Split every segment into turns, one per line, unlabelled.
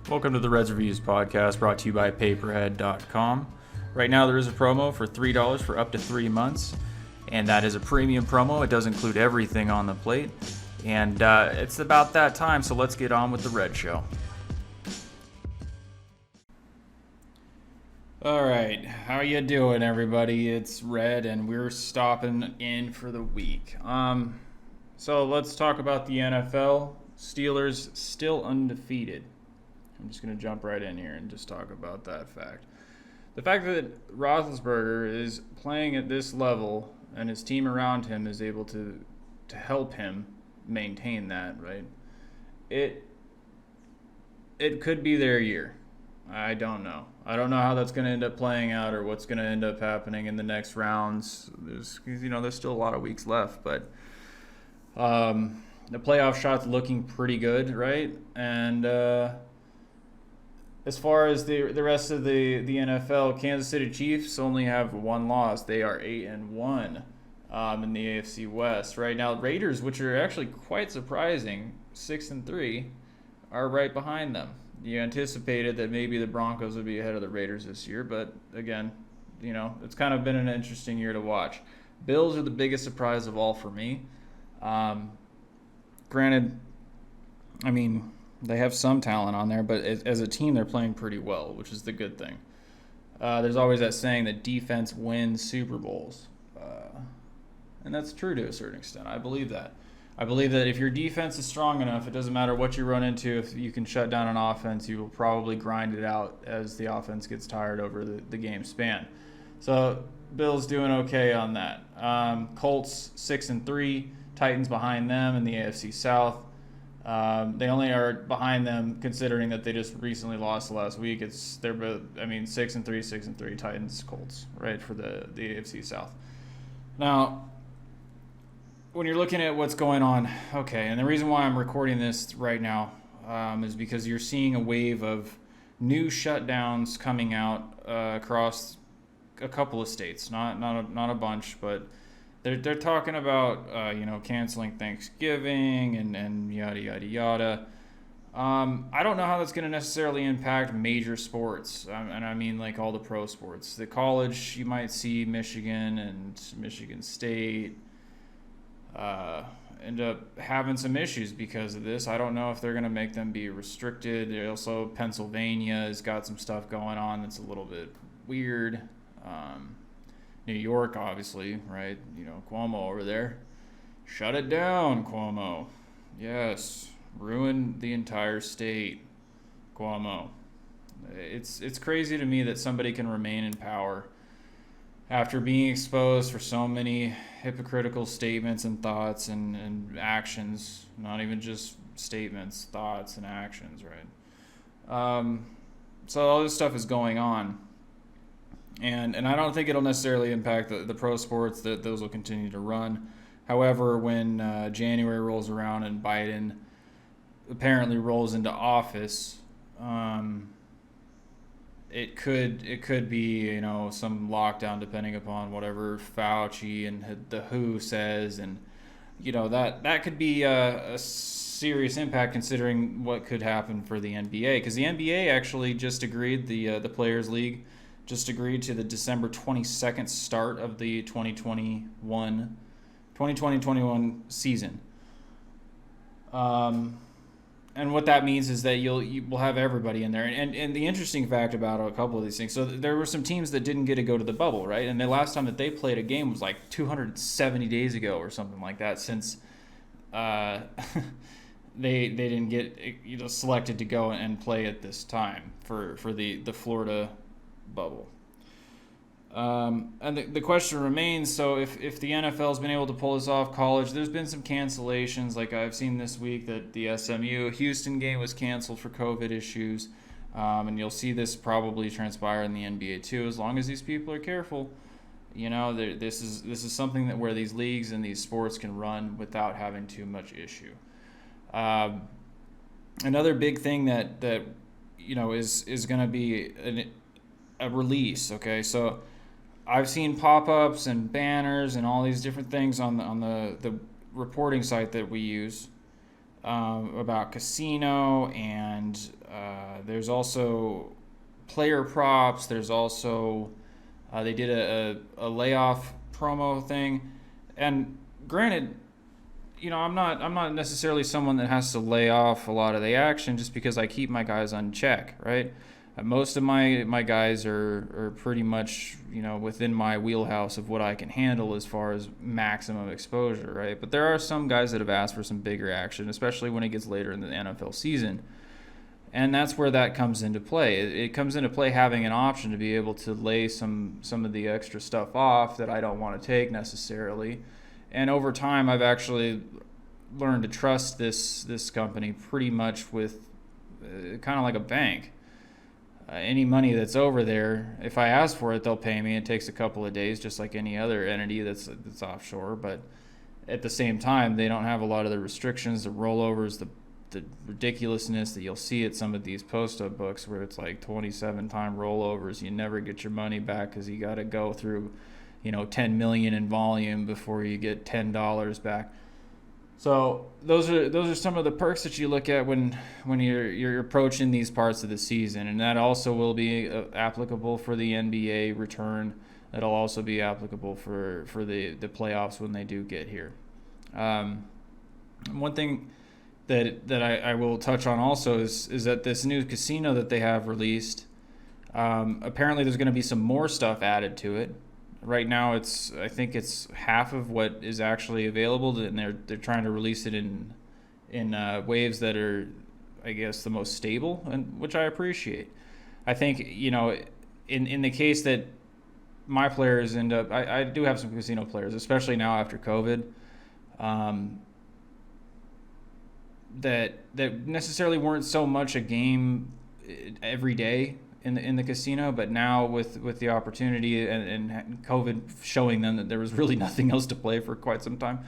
Welcome to the Reds Reviews podcast brought to you by PayperHead.com. Right now there is a promo for $3 for up to 3 months, and that is a premium promo. It does include everything on the plate, and it's about that time, so let's get on with the Red Show. All right, how you doing, everybody? It's Red, and we're stopping in for the week. So let's talk about the NFL. Steelers still undefeated. I'm just going to jump right in here and just talk about that fact. The fact that Roethlisberger is playing at this level and his team around him is able to help him maintain that, right? It could be their year. I don't know. I don't know how that's going to end up playing out or what's going to end up happening in the next rounds. There's still a lot of weeks left, but the playoff shot's looking pretty good, right? And as far as the rest of the NFL, Kansas City Chiefs only have one loss. They are 8-1 in the AFC West right now. Raiders, which are actually quite surprising, 6-3, are right behind them. You anticipated that maybe the Broncos would be ahead of the Raiders this year, but again, it's kind of been an interesting year to watch. Bills are the biggest surprise of all for me. Granted, they have some talent on there, but as a team, they're playing pretty well, which is the good thing. There's always that saying that defense wins Super Bowls. And that's true to a certain extent. I believe that. I believe that if your defense is strong enough, it doesn't matter what you run into. If you can shut down an offense, you will probably grind it out as the offense gets tired over the game span. So Bills doing okay on that. Colts 6-3, Titans behind them in the AFC South. They only are behind them considering that they just recently lost last week. They're both 6-3, Titans, Colts, right, for the AFC South. Now, when you're looking at what's going on, okay, and the reason why I'm recording this right now is because you're seeing a wave of new shutdowns coming out across a couple of states, not a bunch, but they're talking about canceling Thanksgiving and yada yada yada. I don't know how that's going to necessarily impact major sports, and I mean like all the pro sports. The college, you might see Michigan and Michigan State end up having some issues because of this. I don't know if they're going to make them be restricted. Also, Pennsylvania has got some stuff going on that's a little bit weird. New York, obviously, right? Cuomo over there. Shut it down, Cuomo. Yes. Ruin the entire state, Cuomo. It's crazy to me that somebody can remain in power after being exposed for so many hypocritical statements and thoughts and actions, not even just statements, thoughts and actions, right? So all this stuff is going on. And I don't think it'll necessarily impact the pro sports, that those will continue to run. However, when January rolls around and Biden apparently rolls into office, it could be some lockdown depending upon whatever Fauci and the WHO says, and that could be a serious impact considering what could happen for the NBA, because the NBA actually just agreed, the Players League just agreed to the December 22nd start of the 2020-21 season. And what that means is that you will have everybody in there. And the interesting fact about a couple of these things, so there were some teams that didn't get to go to the bubble, right? And the last time that they played a game was like 270 days ago or something like that, since they didn't get selected to go and play at this time for the Florida bubble. And the question remains, so if the NFL's been able to pull this off, college, there's been some cancellations. Like I've seen this week that the SMU Houston game was canceled for COVID issues, and you'll see this probably transpire in the NBA too, as long as these people are careful. This is something that where these leagues and these sports can run without having too much issue. Another big thing that is going to be a release. Okay, so I've seen pop-ups and banners and all these different things on the reporting site that we use about casino, and there's also player props. There's also they did a layoff promo thing, and granted, I'm not necessarily someone that has to lay off a lot of the action just because I keep my guys on check, right? Most of my guys are pretty much within my wheelhouse of what I can handle as far as maximum exposure, right? But there are some guys that have asked for some bigger action, especially when it gets later in the NFL season, and that's where that comes into play. It comes into play having an option to be able to lay some of the extra stuff off that I don't want to take necessarily. And over time, I've actually learned to trust this company pretty much with kind of like a bank. Any money that's over there, if I ask for it, they'll pay me. It takes a couple of days, just like any other entity that's offshore. But at the same time, they don't have a lot of the restrictions, the rollovers, the ridiculousness that you'll see at some of these post-up books where it's like 27-time rollovers. You never get your money back because you got to go through 10 million in volume before you get $10 back. So those are some of the perks that you look at when you're approaching these parts of the season, and that also will be applicable for the NBA return. That'll also be applicable for the playoffs when they do get here. One thing that I will touch on also is that this new casino that they have released, apparently there's going to be some more stuff added to it. Right now, I think it's half of what is actually available, and they're trying to release it in waves that are, I guess, the most stable, and which I appreciate. I think in the case that my players end up, I do have some casino players, especially now after COVID, that necessarily weren't so much a game every day in the casino, but now with the opportunity and COVID showing them that there was really nothing else to play for quite some time,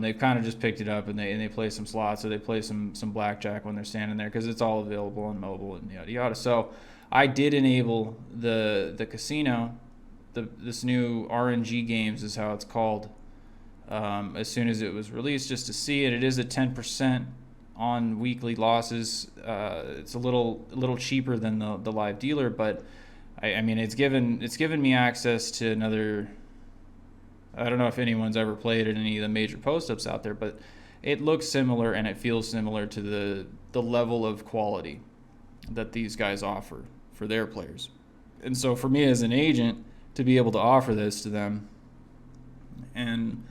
they've kind of just picked it up and they play some slots, or they play some blackjack when they're standing there because it's all available on mobile and yada yada. So I did enable the casino, this new RNG games is how it's called, as soon as it was released, just to see it. It is a 10% on weekly losses. It's a little cheaper than the live dealer, but I mean it's given me access to another. I don't know if anyone's ever played at any of the major post-ups out there, but it looks similar and it feels similar to the level of quality that these guys offer for their players. And so for me as an agent to be able to offer this to them, and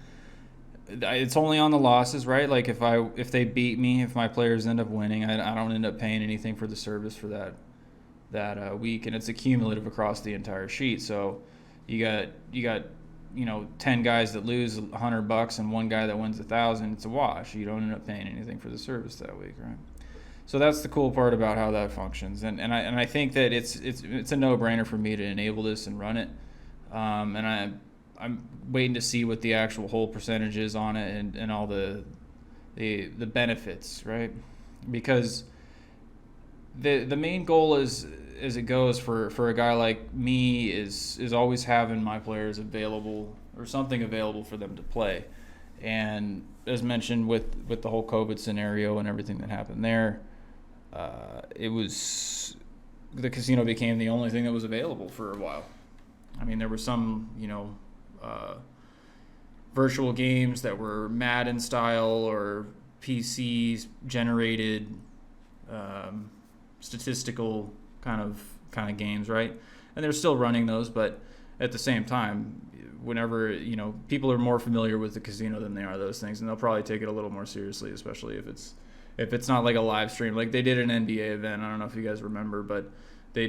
it's only on the losses, right? Like if they beat me, if my players end up winning, I don't end up paying anything for the service for that week, and it's accumulative across the entire sheet. So you got 10 guys that lose $100 and one guy that wins $1,000. It's a wash. You don't end up paying anything for the service that week, right? So that's the cool part about how that functions, and I think that it's a no-brainer for me to enable this and run it, and I'm waiting to see what the actual hold percentage is on it and all the benefits, right? Because the main goal is, as it goes for a guy like me, is always having my players available or something available for them to play. And as mentioned with the whole COVID scenario and everything that happened there, the casino became the only thing that was available for a while. I mean, there were some, virtual games that were Madden style or PC generated statistical kind of games, right? And they're still running those, but at the same time, whenever people are more familiar with the casino than they are those things, and they'll probably take it a little more seriously, especially if it's not like a live stream. Like they did an NBA event, I don't know if you guys remember, but they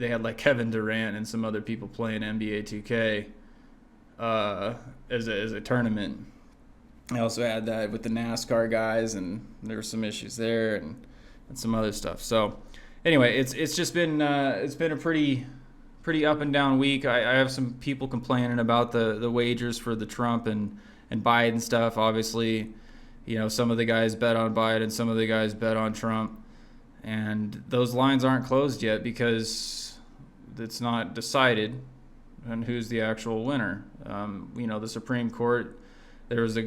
had like Kevin Durant and some other people playing NBA 2K as a tournament. I also had that with the NASCAR guys, and there were some issues there and some other stuff. So anyway, it's just been it's been a pretty up and down week. I have some people complaining about the wagers for the Trump and Biden stuff. Obviously, some of the guys bet on Biden, some of the guys bet on Trump, and those lines aren't closed yet because it's not decided on who's the actual winner. The Supreme Court, there was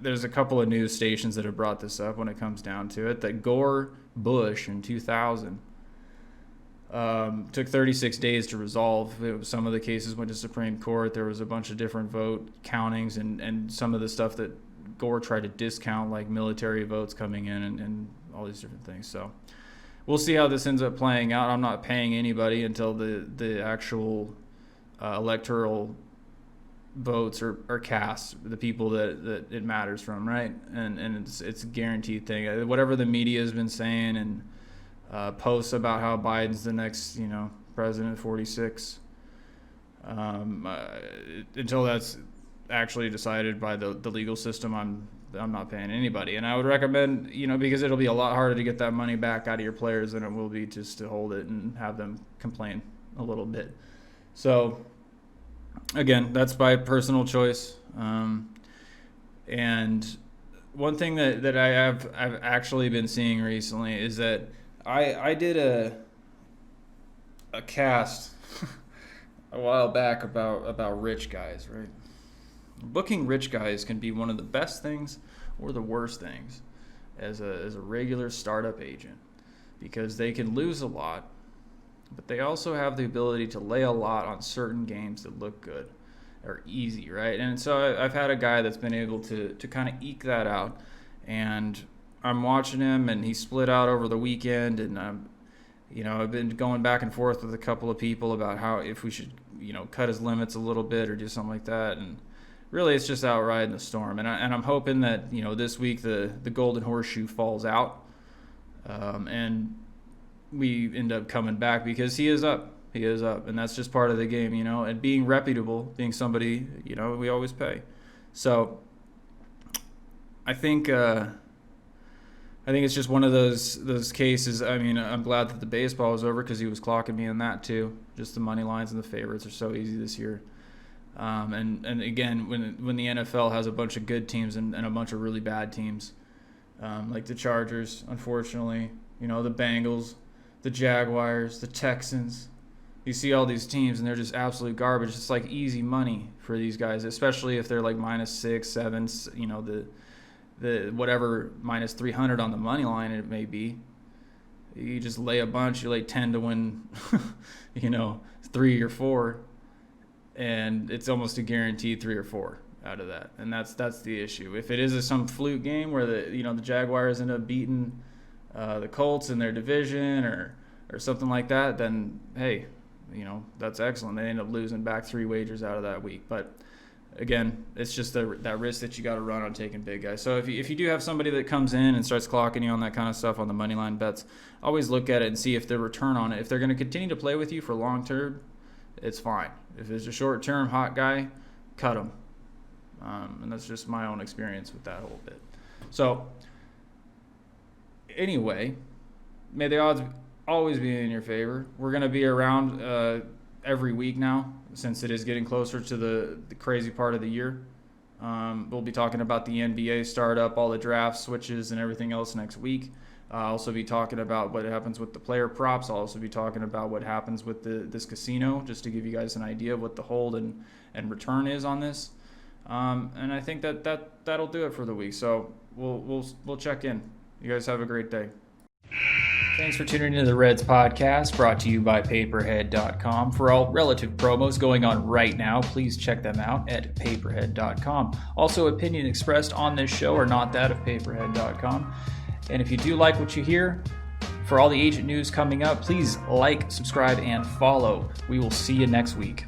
there's a couple of news stations that have brought this up when it comes down to it, that Gore Bush in 2000 took 36 days to resolve. Some of the cases went to Supreme Court. There was a bunch of different vote countings and some of the stuff that Gore tried to discount, like military votes coming in and all these different things. So we'll see how this ends up playing out. I'm not paying anybody until the actual electoral votes are cast, the people that it matters from, right? And it's a guaranteed thing. Whatever the media has been saying and posts about how Biden's the next, president 46, until that's actually decided by the legal system, I'm not paying anybody. And I would recommend, because it'll be a lot harder to get that money back out of your players than it will be just to hold it and have them complain a little bit. So again, that's by personal choice. And one thing that I've actually been seeing recently is that I did a cast a while back about rich guys, right? Booking rich guys can be one of the best things or the worst things as a regular startup agent, because they can lose a lot, but they also have the ability to lay a lot on certain games that look good or easy, right? And so I've had a guy that's been able to kind of eke that out, and I'm watching him, and he split out over the weekend, and I've been going back and forth with a couple of people about how if we should cut his limits a little bit or do something like that. And really, it's just out riding the storm. And I'm hoping that this week the golden horseshoe falls out, and we end up coming back, because he is up, and that's just part of the game, and being reputable, being somebody, we always pay. So I think it's just one of those cases. I mean, I'm glad that the baseball was over, because he was clocking me in that too. Just the money lines and the favorites are so easy this year. And again, when the NFL has a bunch of good teams and a bunch of really bad teams, like the Chargers, unfortunately, the Bengals, the Jaguars, the Texans, you see all these teams and they're just absolute garbage. It's like easy money for these guys, especially if they're like -6, -7, the whatever minus 300 on the money line it may be. You just lay a bunch, you lay 10 to win, 3 or 4, and it's almost a guaranteed 3 or 4 out of that. And that's the issue. If it is some fluke game where the Jaguars end up beating the Colts in their division or something like that, then hey, that's excellent. They end up losing back 3 wagers out of that week. But again, it's just that risk that you got to run on taking big guys. So if you do have somebody that comes in and starts clocking you on that kind of stuff on the money line bets, always look at it and see if the return on it. If they're going to continue to play with you for long term, it's fine. If it's a short term hot guy, cut them. And that's just my own experience with that whole bit. So anyway, may the odds always be in your favor. We're going to be around every week now, since it is getting closer to the crazy part of the year. We'll be talking about the NBA startup, all the draft switches and everything else next week. I'll also be talking about what happens with the player props. I'll also be talking about what happens with this casino, just to give you guys an idea of what the hold and return is on this. And I think that'll do it for the week. So we'll check in. You guys have a great day. Thanks for tuning into the Reds podcast, brought to you by PayperHead.com. For all relative promos going on right now, please check them out at PayperHead.com. Also, opinion expressed on this show are not that of PayperHead.com. And if you do like what you hear, for all the agent news coming up, please like, subscribe, and follow. We will see you next week.